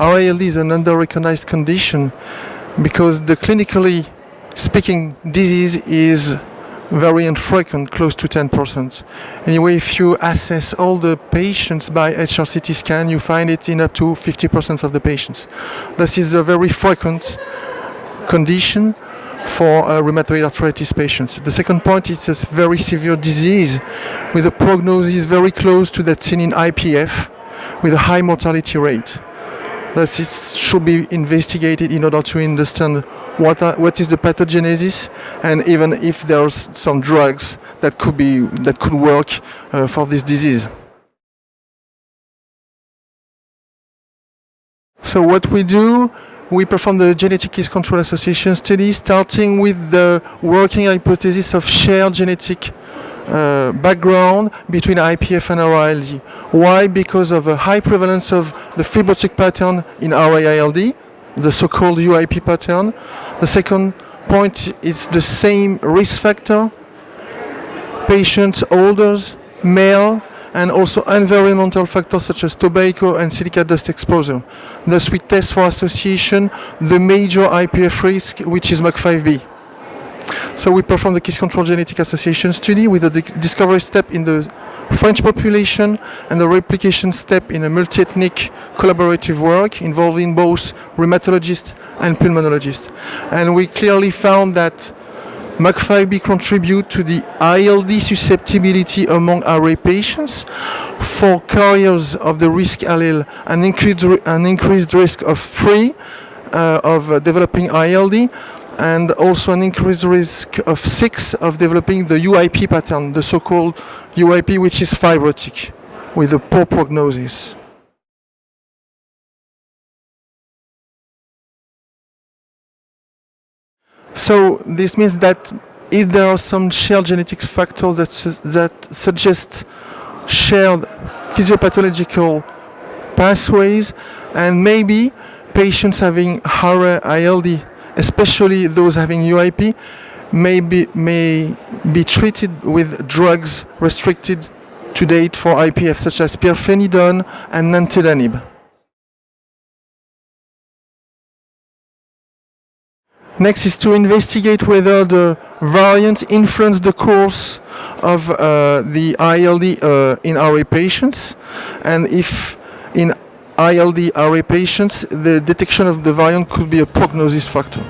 RA-ILD is an under-recognized condition because the clinically speaking disease is very infrequent, close to 10%. Anyway, if you assess all the patients by HRCT scan, you find it in up to 50% of the patients. This is a very frequent condition for rheumatoid arthritis patients. The second point is a very severe disease with a prognosis very close to that seen in IPF with a high mortality rate. That it should be investigated in order to understand what is the pathogenesis, and even if there's some drugs that could work for this disease. So what we do, we perform the genetic case control association study, starting with the working hypothesis of shared genetic background between IPF and RA-ILD. Why? Because of a high prevalence of the fibrotic pattern in RA-ILD, the so-called UIP pattern. The second point is the same risk factor, patients older, male, and also environmental factors such as tobacco and silica dust exposure. Thus we test for association the major IPF risk, which is MUC5B. So we perform the case control genetic association study with a discovery step in the French population and the replication step in a multi-ethnic collaborative work involving both rheumatologists and pulmonologists. And we clearly found that MUC5B contribute to the ILD susceptibility among RA patients for carriers of the risk allele, an increased risk of developing ILD, and also an increased risk of 6 of developing the UIP pattern, the so-called UIP, which is fibrotic, with a poor prognosis. So this means that if there are some shared genetic factors that suggest shared physiopathological pathways, and maybe patients having RA-ILD, especially those having UIP, may be treated with drugs restricted to date for IPF, such as pirfenidone and nintedanib. Next is to investigate whether the variant influenced the course of the ILD in RA patients, and if in ILD RA patients the detection of the variant could be a prognosis factor.